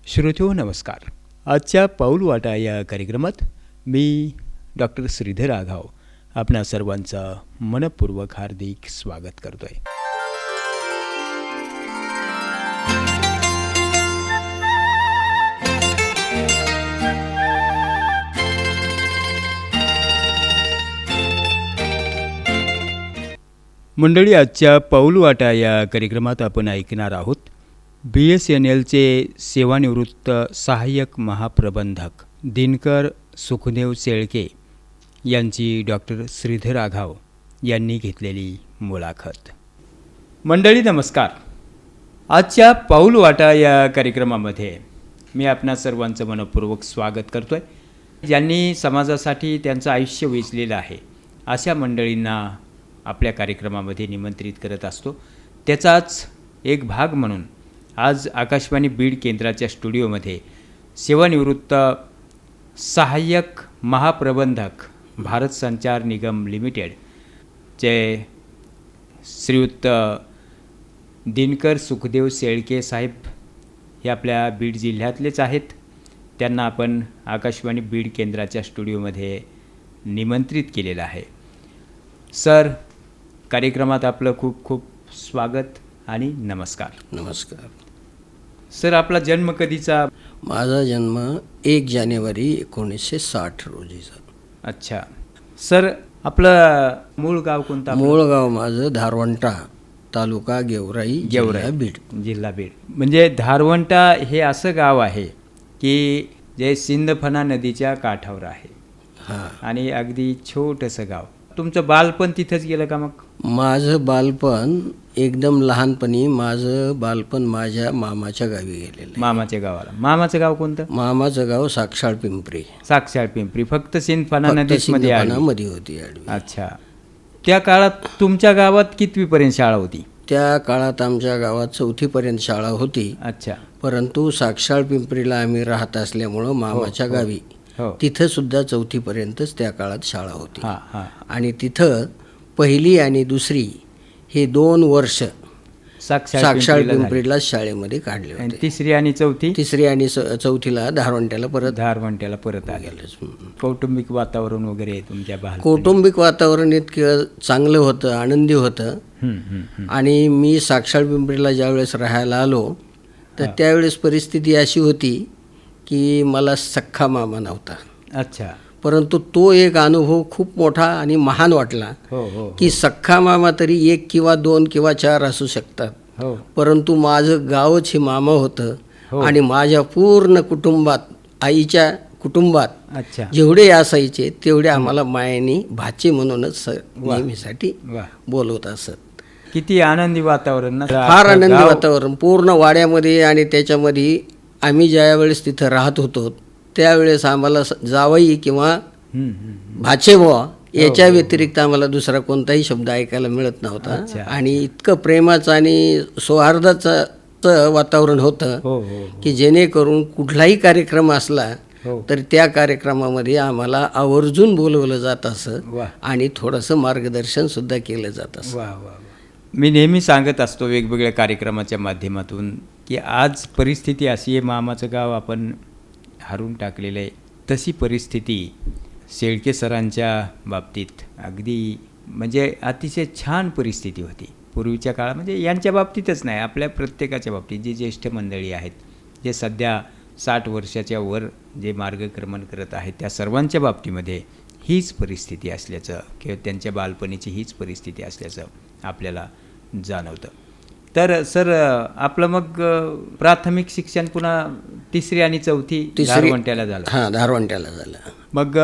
श्रोत्यो नमस्कार. आजच्या पाऊल वाटा या कार्यक्रमात मी डॉक्टर श्रीधर आघाव आपणा सर्वांचं मनपूर्वक हार्दिक स्वागत करतोय. मंडळी, आजच्या पाऊल वाटा या कार्यक्रमात आपण ऐकणार आहोत BSNLचे सेवानिवृत्त सहाय्यक महाप्रबंधक दिनकर सुखदेव शेळके यांची डॉक्टर श्रीधर आघाव यांनी घेतलेली मुलाखत. मंडळी नमस्कार. आजच्या पाऊल वाटा या कार्यक्रमामध्ये मी आपणा सर्वांचं मनपूर्वक स्वागत करतोय. ज्यांनी समाजासाठी त्यांचं आयुष्य वेचलेलं आहे अशा मंडळींना आपल्या कार्यक्रमामध्ये निमंत्रित करत असतो. त्याचाच एक भाग म्हणून आज आकाशवाणी बीड केंद्राच्या स्टुडिओमध्ये सेवानिवृत्त सहाय्यक महाप्रबंधक भारत संचार निगम लिमिटेडचे श्रीयुत दिनकर सुखदेव शेळके साहेब हे आपल्या बीड जिल्ह्यातलेच आहेत. त्यांना आपण आकाशवाणी बीड केंद्राच्या स्टुडिओमध्ये निमंत्रित केलेलं आहे. सर, कार्यक्रमात आपलं खूप खूप स्वागत आणि नमस्कार. नमस्कार. सर, आपला जन्म कधीचा? माझा जन्म 1 जानेवारी 1960 रोजीचा. अच्छा. सर, आपलं मूळ गाव कोणतं? मूळ गाव माझं धारवंटा, तालुका गेवराई, बीड, जिल्हा बीड. म्हणजे धारवंटा हे असं गाव आहे की जे सिंदफणा नदीच्या काठावर आहे. हां. आणि अगदी छोटंसं गाव. तुमचं बालपण तिथंच गेलं का? मग माझं बालपण एकदम लहानपणी माझ्या मामाच्या गावी गेलेलं आहे. मामाच्या गावाला. मामाचं गाव कोणतं? मामाचं गाव साक्षाळ पिंपरी. साक्षाळ पिंपरी. फक्त सिंदफणा नदीमध्ये होती. अच्छा. त्या काळात तुमच्या गावात कितवीपर्यंत शाळा होती? त्या काळात आमच्या गावात 4थीपर्यंत शाळा होती. अच्छा. परंतु साक्षाळ पिंपरीला आम्ही राहत असल्यामुळं मामाच्या गावी तिथं सुद्धा 4थीपर्यंतच त्या काळात शाळा होती. आणि तिथं 1ली आणि 2री हे 2 वर्ष साक्षाळ पिंपरीला शाळेमध्ये काढले होते. 3री आणि 4थी? 3री आणि 4थीला धारवंट्याला परत आले. कौटुंबिक वातावरण वगैरे तुमच्या बाल? कौटुंबिक वातावरण इतकं चांगलं होतं, आनंदी होतं. आणि मी साक्षाळ पिंपरीला ज्यावेळेस राहायला आलो तर त्यावेळेस परिस्थिती अशी होती की मला सख्खा मामा नव्हता. अच्छा. परंतु तो एक अनुभव खूप मोठा आणि महान वाटला की सख्खा मामा तरी 1 किंवा 2 किंवा 4 असू शकतात, परंतु माझं गावच हे मामा होतं. आणि माझ्या पूर्ण कुटुंबात, आईच्या कुटुंबात जेवढे असायचे तेवढे आम्हाला मायानी भाचे म्हणूनच नेहमीसाठी बोलवत असत. किती आनंदी वातावरण ना. फार आनंदी वातावरण पूर्ण वाड्यामध्ये. आणि त्याच्यामध्ये आम्ही ज्या वेळेस तिथं राहत होतो त्यावेळेस आम्हाला जावई किंवा भाचे बुवा याच्या व्यतिरिक्त आम्हाला दुसरा कोणताही शब्द ऐकायला मिळत नव्हता. आणि इतकं प्रेमाचं आणि सौहार्दाचं वातावरण होतं की जेणेकरून कुठलाही कार्यक्रम असला तर त्या कार्यक्रमामध्ये आम्हाला आवर्जून बोलवलं जात असं आणि थोडंसं मार्गदर्शन सुद्धा केलं जात असं. मी नेहमी सांगत असतो वेगवेगळ्या कार्यक्रमाच्या माध्यमातून की आज परिस्थिती अशी आहे, मामाचं गाव आपण हरून टाकलेलं आहे. तशी परिस्थिती शेळके सरांच्या बाबतीत अगदी म्हणजे अतिशय छान परिस्थिती होती पूर्वीच्या काळात. म्हणजे यांच्या बाबतीतच नाही, आपल्या प्रत्येकाच्या बाबतीत जे ज्येष्ठ मंडळी आहेत, जे सध्या 60 वर्षाच्या वर जे मार्गक्रमण करत आहेत, त्या सर्वांच्या बाबतीमध्ये हीच परिस्थिती असल्याचं किंवा त्यांच्या बालपणीची हीच परिस्थिती असल्याचं आपल्याला जाणवतं. तर सर, आपलं मग प्राथमिक शिक्षण पुन्हा 3री आणि 4थी धारवंट्याला झालं? हां, धारवंट्याला झालं. मग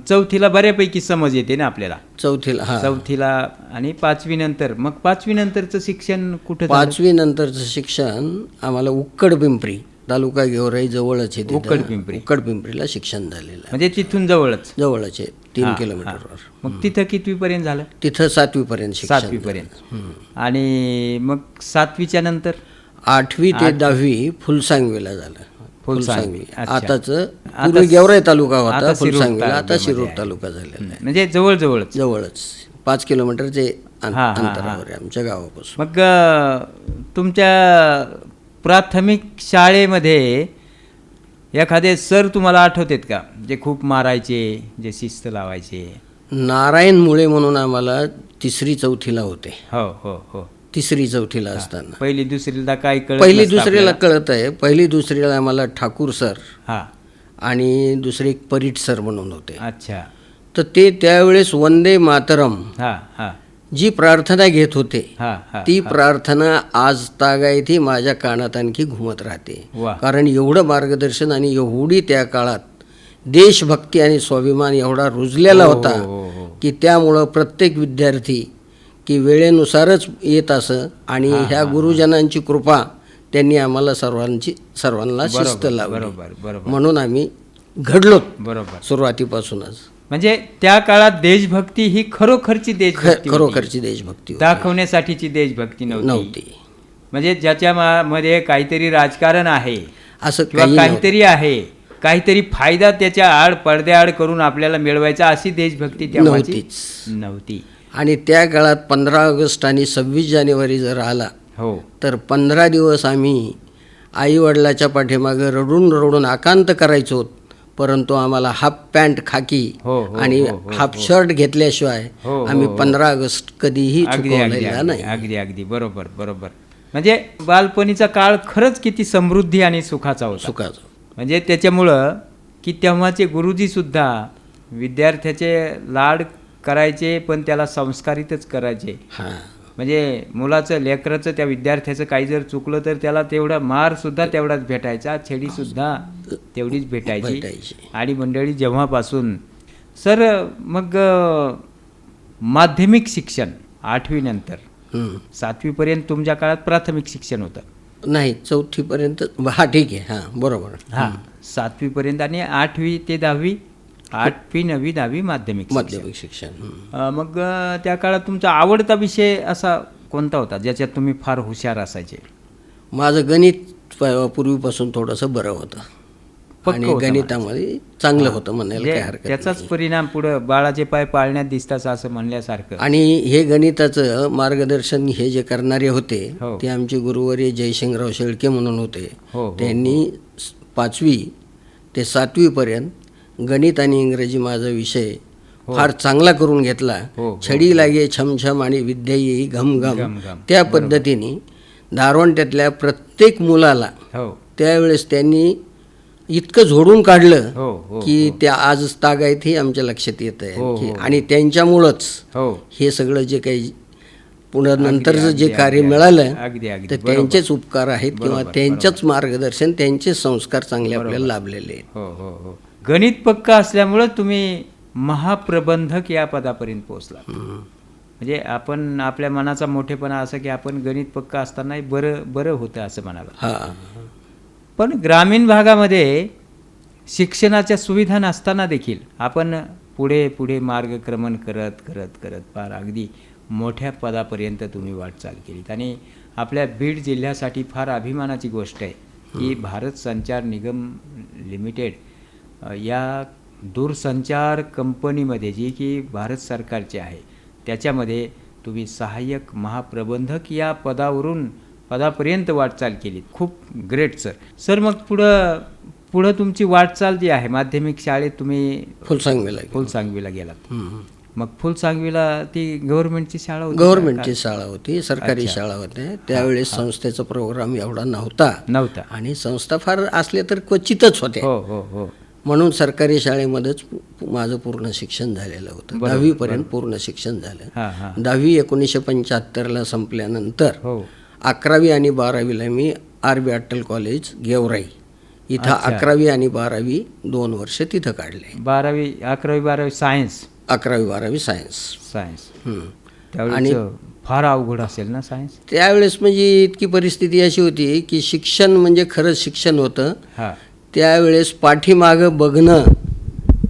4थीला बऱ्यापैकी समज येते ना आपल्याला? 4थीला आणि 5वी नंतर. मग 5वी नंतरचं शिक्षण कुठं? 5वी नंतरचं शिक्षण आम्हाला उक्कड पिंपरी, तालुका गेवराई जवळच आहे. उक्कड पिंपरीला शिक्षण झालेलं. म्हणजे तिथून जवळच आहे 3 किलोमीटरवर. मग तिथं कितवीपर्यंत झालं? तिथं 7वीपर्यंत शिक्षण. 7वीपर्यंत. आणि मग 7वीच्या नंतर 8वी ते 10वी फुलसांगवीला झालं. फुलसांगवी आताच गेवराई तालुका होता, फुलसांगवीला आता शिरूर तालुका झालेला. म्हणजे जवळच 5 किलोमीटरचे अंतरावर आहे आमच्या गावापासून. मग तुमच्या प्राथमिक शाळेमध्ये एखादे सर तुम्हाला आठवतात का, जे खूप मारायचे, जे शिस्त लावायचे? नारायण मुळे म्हणून आम्हाला 3री-4थीला होते. हो हो हो. 3री-4थीला असताना. पहिली दुसरीला काय कळत पहिली नसतं दुसरीला आपल्याला. कळत आहे. पहिली दुसरीला आम्हाला ठाकूर सर हा. आणि दुसरे एक परीट सर म्हणून होते. अच्छा. तर ते त्यावेळेस वंदे मातरम हा हा जी प्रार्थना घेत होते, हा हा. ती प्रार्थना आज तागायती माझ्या कानात आणखी घुमत राहते. वा. कारण एवढं मार्गदर्शन आणि एवढी त्या काळात देशभक्ती आणि स्वाभिमान एवढा रुजलेला हो, होता हो, हो, हो. की त्यामुळं प्रत्येक विद्यार्थी की वेळेनुसारच येत असं आणि ह्या गुरुजनांची कृपा त्यांनी आम्हाला सर्वांना शिस्त लावली. बरोबर बरोबर म्हणून आम्ही घडलो बरोबर. सुरुवातीपासूनच. म्हणजे त्या काळात देशभक्ती ही खरोखरची देशभक्ती होती. खरोखरची देशभक्ती होती. दाखवण्यासाठीची देशभक्ती नव्हती. नव्हती. म्हणजे मध्ये काहीतरी राजकारण आहे असं किंवा काही काहीतरी आहे, काहीतरी फायदा त्याच्या पडद्याआड करून आपल्याला मिळवायचा, अशी देशभक्ती तेव्हाची नव्हतीच. नव्हती. आणि त्या काळात 15 ऑगस्ट आणि 26 जानेवारी जर आला हो तर 15 दिवस आम्ही आईवडिलाच्या पाठीमागं रडून रडून आकांत करायचो, परंतु आम्हाला हाफ पॅन्ट खाकी हो, हो, आणि हो, हो, हाफ शर्ट घेतल्याशिवाय हो, हो, आम्ही हो. 15 ऑगस्ट कधीही अगदी चुकवलेला अगदी नाही. अगदी अगदी बरोबर बरोबर. म्हणजे बालपणीचा काळ खरंच किती समृद्धी आणि सुखाचा होता. सुखाचं. म्हणजे त्याच्यामुळं की तेव्हाचे गुरुजी सुद्धा विद्यार्थ्याचे लाड करायचे, पण त्याला संस्कारितच करायचे. हां. म्हणजे मुलाचं, लेकराचं, त्या विद्यार्थ्याचं काही जर चुकलं तर त्याला तेवढा मारसुद्धा तेवढाच भेटायचा, छडीसुद्धा तेवढीच भेटायची. आणि मंडळी जेव्हापासून सर मग माध्यमिक शिक्षण 8वी नंतर 7वी पर्यंत तुमच्या काळात प्राथमिक शिक्षण होतं? नाही, 4थीपर्यंत. हा ठीक आहे. हां बरोबर. हां 7वी पर्यंत आणि 8वी ते 10वी, 8वी 9वी 10वी माध्यमिक शिक्षण. मग त्या काळात तुमचा आवडता विषय असा कोणता होता ज्याच्यात तुम्ही फार हुशार असायचे? माझं गणित पूर्वीपासून थोडंसं बरं होतं आणि गणितामध्ये चांगलं होतं म्हणायला काही हरकत त्याचाच नाही. परिणाम पुढे बाळाचे पाय पाळण्यात दिसतात असं म्हणल्यासारखं. आणि हे गणिताचं मार्गदर्शन हे जे करणारे होते हो. ते आमचे गुरुवर्य जयसिंगराव शेळके म्हणून होते. हो, त्यांनी 5वी ते 7वी पर्यंत गणित आणि इंग्रजी माझा विषय फार चांगला करून घेतला. छडी लागे छमछम आणि विद्या येई घम घम, त्या पद्धतीने धारवंट्यातल्या प्रत्येक मुलाला त्यावेळेस त्यांनी इतकं झोडून काढलं की त्या आज तागायत हे आमच्या लक्षात येत आहे. आणि त्यांच्यामुळंच हे सगळं जे काही पुन्हा नंतरचं जे कार्य मिळालं तर त्यांचेच उपकार आहेत किंवा त्यांचंच मार्गदर्शन, त्यांचे संस्कार चांगले आपल्याला लाभलेले आहेत. गणित पक्का असल्यामुळं तुम्ही महाप्रबंधक या पदापर्यंत पोहोचला. म्हणजे आपण आपल्या मनाचा मोठेपणा असं की आपण गणित पक्का असताना बरं होतं असं म्हणाला. पण ग्रामीण भागामध्ये शिक्षणाच्या सुविधा नसताना देखील आपण पुढे पुढे मार्गक्रमण करत करत करत फार अगदी मोठ्या पदापर्यंत तुम्ही वाटचाल केलीत. आणि आपल्या बीड जिल्ह्यासाठी फार अभिमानाची गोष्ट आहे की भारत संचार निगम लिमिटेड या दूरसंचार कंपनीमध्ये, जी की भारत सरकारची आहे, त्याच्यामध्ये तुम्ही सहाय्यक महाप्रबंधक या पदापर्यंत वाटचाल केली. खूप ग्रेट सर. मग पुढं तुमची वाटचाल जी आहे, माध्यमिक शाळेत तुम्ही फुलसांगवीला गेलात. मग फुलसांगवीला ती गव्हर्नमेंटची शाळा होती? गव्हर्नमेंटची शाळा होती, सरकारी शाळा होत्या. त्यावेळेस संस्थेचा प्रोग्राम एवढा नव्हता आणि संस्था फार असल्या तर क्वचितच होत्या. म्हणून सरकारी शाळेमध्येच माझं पूर्ण शिक्षण झालेलं होतं. 10वी पर्यंत पूर्ण शिक्षण झालं. 10वी 1975ला संपल्यानंतर 11वी आणि 12वीला मी RB अट्टल कॉलेज गेवराई इथं 11वी आणि 12वी 2 वर्ष तिथं काढले. 11वी 12वी सायन्स? 11वी 12वी सायन्स. आणि फार अवघड असेल ना सायन्स त्यावेळेस? म्हणजे इतकी परिस्थिती अशी होती की शिक्षण म्हणजे खरंच शिक्षण होतं. त्यावेळेस पाठीमागं बघणं,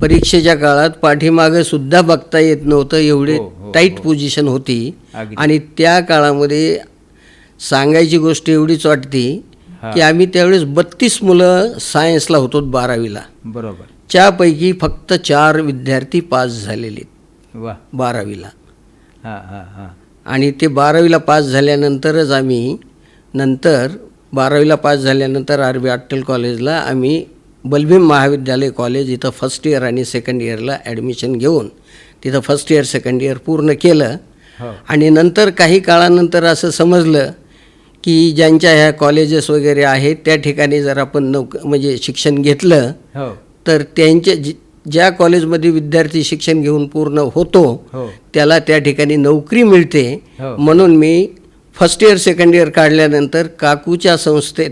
परीक्षेच्या काळात पाठीमागं सुद्धा बघता येत नव्हतं, एवढे टाईट पोझिशन होती. आणि त्या काळामध्ये सांगायची गोष्ट एवढीच वाटती की आम्ही त्यावेळेस 32 मुलं सायन्सला होतो 12वीला. बरोबर. त्यापैकी फक्त 4 विद्यार्थी पास झालेले 12वीला. आणि ते 12वीला पास झाल्यानंतरच आम्ही नंतर 12वीला पास झाल्यानंतर आर.बी. अट्टल कॉलेजला आम्ही बलभीम महाविद्यालय कॉलेज इथं फर्स्ट इयर आणि सेकंड इयरला ॲडमिशन घेऊन तिथं फर्स्ट इयर सेकंड इयर पूर्ण केलं. हो आणि नंतर काही काळानंतर असं समजलं की ज्यांच्या ह्या कॉलेजेस वगैरे आहेत त्या ठिकाणी जर आपण म्हणजे शिक्षण घेतलं हो तर त्यांचे ज्या कॉलेजमध्ये विद्यार्थी शिक्षण घेऊन पूर्ण होतो हो त्याला त्या ठिकाणी नोकरी मिळते. हो. म्हणून मी फर्स्ट इयर सेकंड इयर काढल्यानंतर काकूच्या संस्थेत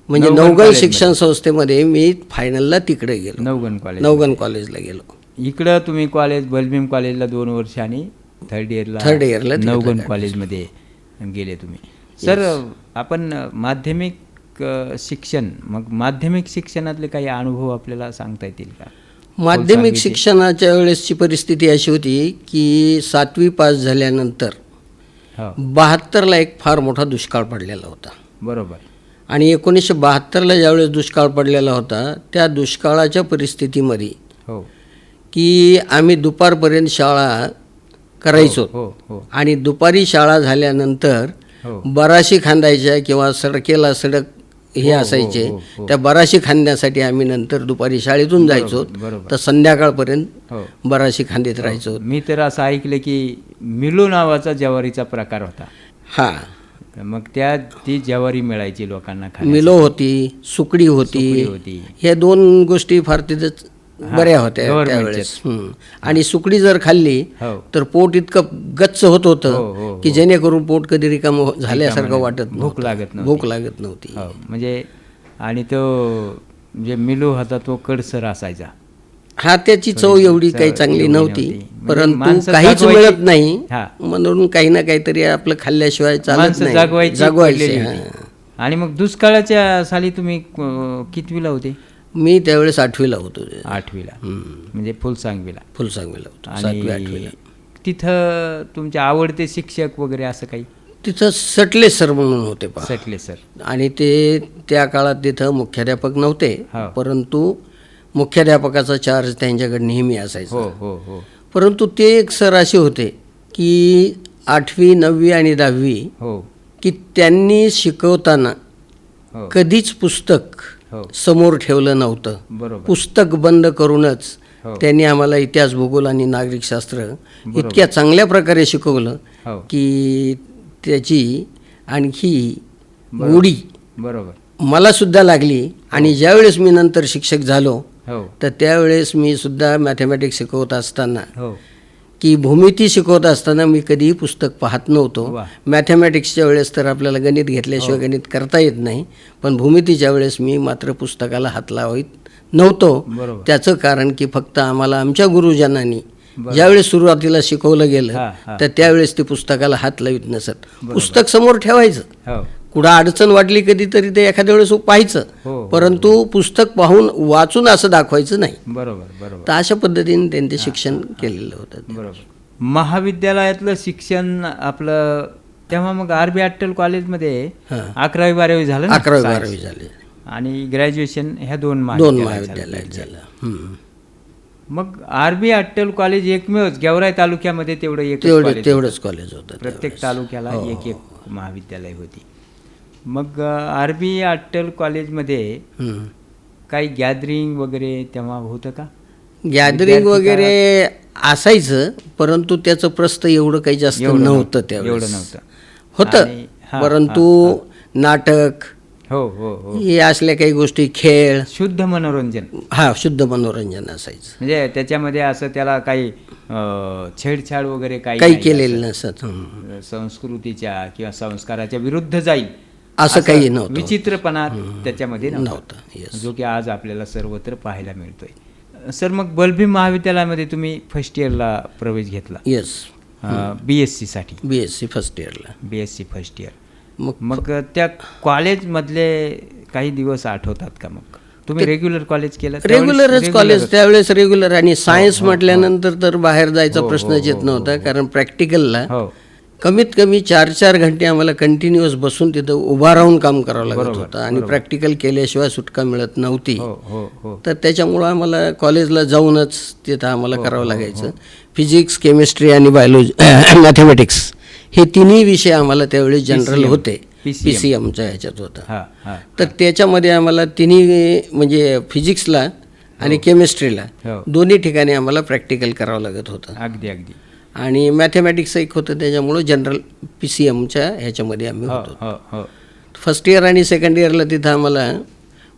म्हणजे नवगण नवगण कॉलेजमध्ये. शिक्षण संस्थेमध्ये मी फायनलला तिकडे गेलो. नवगण कॉलेजला गेलो. इकडं तुम्ही कॉलेज बलभीम कॉलेजला 2 वर्ष आणि थर्ड इयरला तिकडे नवगण काढलं. कॉलेजमध्ये गेले तुम्ही. सर आपण माध्यमिक शिक्षण, मग माध्यमिक शिक्षणातले काही अनुभव आपल्याला सांगता येतील का? माध्यमिक शिक्षणाच्या वेळेसची परिस्थिती अशी होती की 7वी पास झाल्यानंतर हो 72ला एक फार मोठा दुष्काळ पडलेला होता. बरोबर. आणि 1972ला ज्यावेळेस दुष्काळ पडलेला होता त्या दुष्काळाच्या परिस्थितीमध्ये हो की आम्ही दुपारपर्यंत शाळा करायचो. हो हो आणि दुपारी शाळा झाल्यानंतर हो बराशी खांदायच्या किंवा सडकेला सडक हे हो, असायचे. हो, हो. त्या बराशी खांदण्यासाठी आम्ही नंतर दुपारी शाळेतून जायचो. बरोबर. तर संध्याकाळपर्यंत हो बराशी खांदेत राहायचो. मी तर असं ऐकलं की मिलो नावाचा ज्वारीचा प्रकार होता. हां, मग ती ज्वारी मिळायची लोकांना खाण्यासाठी. मिलो होती, सुकडी सुकडी होती. होती. ह्या 2 गोष्टी फार तिथे बऱ्या होत्या गव्हर्नमेंटच्या. त्यावेळेस. आणि सुकडी जर खाल्ली हो तर पोट इतकं गच्च होत हो, होतं हो, की जेणेकरून पोट कधी रिकामं झाल्यासारखं वाटत भूक नव्हतं. लागत नव्हती. भूक लागत नव्हती. हो म्हणजे आणि तो जे मिलो होता तो कडसर असायचा. हा, त्याची चव एवढी काही चांगली एवढी नव्हती. नव्हती. परंतु माणसं काहीच जागवायची. मिळत नाही हा. म्हणून काही ना काहीतरी आपलं खाल्ल्याशिवाय चालत माणसं नाही. जागवायची पडलेली हां. होती. आणि मग दुष्काळाच्या साली तुम्ही कितवीला होते? मी त्यावेळेस 8वीला होतो. 8वीला म्हणजे फुलसांगवीला. फुलसांगवीला होतो. 7वी 8वीला. तिथं तुमचे आवडते शिक्षक वगैरे असं काही? तिथं सटले सर म्हणून होते पहा. सटले सर. आणि ते त्या काळात तिथं मुख्याध्यापक नव्हते. हो. परंतु मुख्याध्यापकाचा चार्ज त्यांच्याकडे नेहमी असायचा. हो हो हो परंतु ते एक सर असे होते की 8वी 9वी आणि 10वी हो की त्यांनी शिकवताना हो कधीच पुस्तक हो समोर ठेवलं नव्हतं. बरोबर. पुस्तक बंद करूनच हो. त्यांनी आम्हाला इतिहास, भूगोल आणि नागरिकशास्त्र इतक्या चांगल्या प्रकारे शिकवलं हो की त्याची आणखी गोडी बरोबर. मला सुद्धा लागली. आणि ज्यावेळेस मी नंतर शिक्षक झालो हो तर त्यावेळेस मी सुद्धा मॅथमॅटिक्स शिकवत असताना हो की भूमिती शिकवत असताना मी कधीही पुस्तक पाहत नव्हतो. वा. मॅथमॅटिक्सच्या वेळेस तर आपल्याला गणित घेतल्याशिवाय गणित करता येत नाही. पण भूमितीच्या वेळेस मी मात्र पुस्तकाला हात लावत नव्हतो. बरोबर. त्याचं कारण की फक्त आम्हाला आमच्या गुरुजनांनी ज्यावेळेस सुरुवातीला शिकवलं गेलं हा, हा. तर त्यावेळेस ते पुस्तकाला हात लावित नसत. पुस्तक समोर ठेवायचं. हो कुठं अडचण वाटली कधीतरी ते एखाद्या वेळेस पाहायचं. हो. परंतु पुस्तक पाहून वाचून असं दाखवायचं नाही. बरोबर बरोबर तर अशा पद्धतीने त्यांनी ते शिक्षण केलेलं होतं. बरोबर. महाविद्यालयातलं शिक्षण आपलं तेव्हा मग आर.बी. अट्टल कॉलेजमध्ये हां. 11वी 12वी झालं ना? 11वी सायन्स. 12वी झाले. आणि ग्रॅज्युएशन ह्या 2 महाविद्यालयात झालं. मग आर.बी. अट्टल कॉलेज एकमेवच गेवराई तालुक्यामध्ये तेवढं एक तेवढंच कॉलेज होतं. प्रत्येक तालुक्याला एक एक महाविद्यालय होती. मग आर.बी. अट्टल कॉलेजमध्ये काही गॅदरिंग वगैरे तेव्हा होतं का? गॅदरिंग वगैरे असायचं, परंतु त्याचं प्रस्थ एवढं काही जास्त नव्हतं त्यावेळेस. एवढं नव्हतं. होतं, आणि- हां, परंतु नाटक हो हो हो हे असल्या काही गोष्टी, खेळ, शुद्ध मनोरंजन. शुद्ध मनोरंजन असायचं. म्हणजे त्याच्यामध्ये असं त्याला काही छेडछाड वगैरे काही काही नाही केलेलं असं. नसत. संस्कृतीच्या किंवा संस्काराच्या विरुद्ध जाईल असं काही नव्हतं. विचित्रपणा त्याच्यामध्ये नव्हतं. Yes. जो की आज आपल्याला सर्वत्र पाहायला मिळतोय. सर मग बलभीम महाविद्यालयामध्ये तुम्ही फर्स्ट इयरला प्रवेश घेतला. येस. BSc साठी. BSc फर्स्ट इयरला. BSc first year. मग मग त्या कॉलेजमधले काही दिवस आठवतात का? मग तुम्ही रेग्युलर कॉलेज केलं? रेग्युलरच कॉलेज त्यावेळेस रेग्युलर. आणि सायन्स म्हटल्यानंतर तर बाहेर जायचा प्रश्नच येत नव्हता. कारण प्रॅक्टिकलला हो कमीत कमी 4-4 घंटे आम्हाला कंटिन्युअस बसून तिथं उभा राहून काम करावं लागत होतं. आणि प्रॅक्टिकल केल्याशिवाय सुटका मिळत नव्हती. हो हो हो तर त्याच्यामुळं आम्हाला कॉलेजला जाऊनच तिथं आम्हाला करावं लागायचं. फिजिक्स, केमिस्ट्री आणि बायोलॉजी, मॅथमॅटिक्स हे तिन्ही विषय आम्हाला त्यावेळी जनरल होते. PCM. PCMच्या ह्याच्यात होता. हां हां तर त्याच्यामध्ये आम्हाला तिन्ही म्हणजे फिजिक्सला आणि केमिस्ट्रीला हो. दोन्ही ठिकाणी आम्हाला प्रॅक्टिकल करावं लागत होतं. अगदी अगदी. आणि मॅथमॅटिक्स एक होतं, त्याच्यामुळं जनरल PCMच्या ह्याच्यामध्ये आम्ही हो होतो. हो हो फर्स्ट इयर आणि सेकंड इयरला तिथं आम्हाला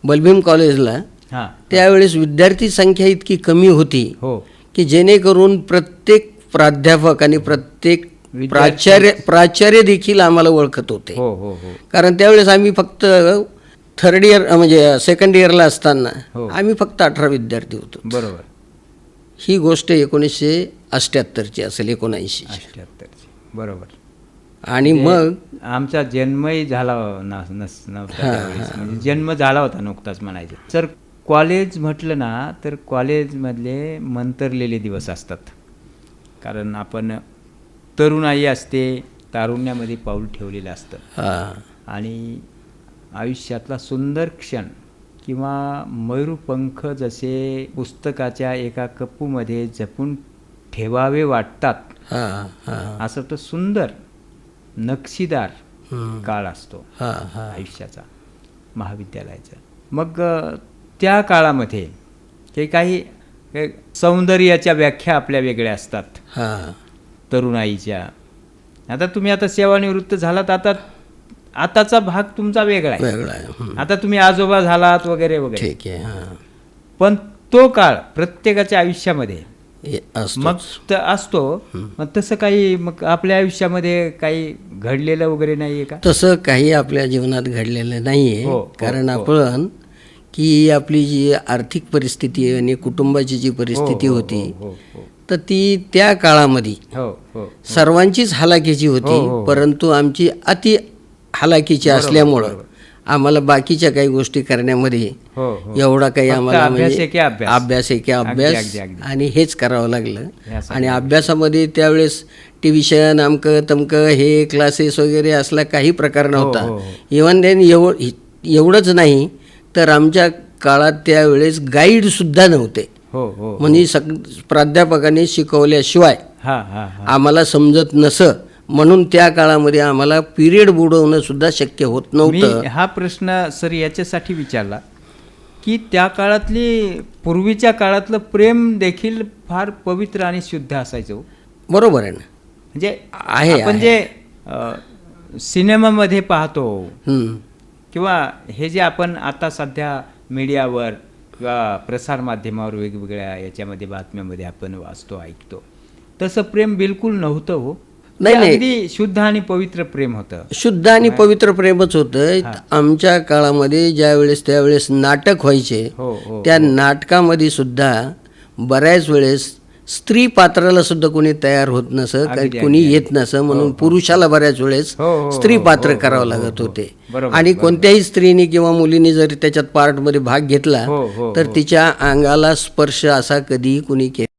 बलभीम कॉलेजला हां त्यावेळेस विद्यार्थी संख्या इतकी कमी होती हो की जेणेकरून प्रत्येक प्राध्यापक आणि प्रत्येक विद्यार्थी- प्राचार्य देखील आम्हाला ओळखत होते. हो हो हो कारण त्यावेळेस आम्ही फक्त थर्ड इयर म्हणजे सेकंड इयरला असताना हो. आम्ही फक्त 18 विद्यार्थी होतो. बरोबर. ही गोष्ट 1978ची असेल, 79. 78 बरोबर. आणि मग आमचा जन्मही झाला नव्हता त्यावेळेस. म्हणजे जन्म झाला होता नुकताच म्हणायचं. सर कॉलेज म्हटलं ना तर कॉलेजमधले मंतरलेले दिवस असतात. कारण आपण तरुणाई असते, तारुण्यामध्ये पाऊल ठेवलेलं असतं हां आणि आयुष्यातला सुंदर क्षण किंवा मयूरपंख जसे पुस्तकाच्या एका कप्पूमध्ये जपून ठेवावे वाटतात, हां हां असं तो सुंदर नक्षीदार हम्म. काळ असतो हां हां आयुष्याचा, महाविद्यालयाचा. मग त्या काळामध्ये काही सौंदर्याच्या व्याख्या आपल्या वेगळ्या असतात हां तरुणाईच्या. आता तुम्ही आता सेवानिवृत्त झालात, आताचा भाग तुमचा वेगळा आहे. वेगळा आहे. हम्म. आता तुम्ही आजोबा झालात वगैरे वगैरे. ठीक आहे. हां पण तो काळ प्रत्येकाच्या आयुष्यामध्ये हे असतोच. मग असतो. मग तसं काही मग आपल्या आयुष्यामध्ये काही घडलेलं वगैरे नाहीये का? तसं काही आपल्या जीवनात घडलेलं नाही आहे. हो, हो, कारण हो. आपण की आपली जी आर्थिक परिस्थिती आणि कुटुंबाची जी परिस्थिती हो, हो, होती, हो, हो, तर ती त्या काळामध्ये हो, हो, सर्वांचीच हालाकीची हो, होती. हो. परंतु आमची अति हालाकीची बरोबर, असल्यामुळं बरोबर. आम्हाला बाकीच्या काही गोष्टी करण्यामध्ये हो, हो. एवढा काही फक्त आम्हाला अभ्यास एके अभ्यास. अभ्यास एके अगदी, अभ्यास अगदी, अगदी. आणि हेच करावं लागलं. या सगळ्या आणि अभ्यासामध्ये त्यावेळेस ट्युशन अमकं तमकं हे क्लासेस वगैरे असला काही प्रकार नव्हता. हो, हो. इव्हन देन एवढंच नाही तर आमच्या काळात त्यावेळेस गाईडसुद्धा नव्हते. हो हो म्हणजे प्राध्यापकांनी शिकवल्याशिवाय हा हा हा आम्हाला समजत नसं, म्हणून त्या काळामध्ये आम्हाला पिरियड बुडवणं सुद्धा शक्य होत मी नव्हतं. हा प्रश्न सर याच्यासाठी विचारला की त्या काळातली पूर्वीच्या काळातलं प्रेम देखील फार पवित्र आणि शुद्ध असायचं हो. बरोबर आहे ना. म्हणजे आहे, आपण आहे. जे सिनेमामध्ये पाहतो हम्म. किंवा हे जे आपण आता सध्या मीडियावर किंवा प्रसारमाध्यमावर वेगवेगळ्या याच्यामध्ये बातम्यामध्ये आपण वाचतो ऐकतो, तसं प्रेम बिलकुल नव्हतं हो. नाही, ते नाही. अगदी शुद्ध आणि पवित्र प्रेम होतं. शुद्ध आणि पवित्र प्रेमच होतं. हा. आमच्या काळामध्ये ज्यावेळेस त्यावेळेस नाटक व्हायचे, हो हो त्या नाटकामध्ये सुद्धा बऱ्याच वेळेस स्त्री पात्राला सुद्धा कोणी तयार होत नसं, अगदी, काही कोणी अगदी. येत नसं, हो, म्हणून हो. पुरुषाला बऱ्याच वेळेस हो, हो, स्त्री हो, पात्र हो, करावं हो, लागत हो, होते. बरोबर, आणि बरोबर. कोणत्याही स्त्रीने किंवा मुलीने जर त्याच्यात पार्टमध्ये भाग घेतला हो, हो, तर हो. तिच्या अंगाला स्पर्श असा कधीही कुणी केला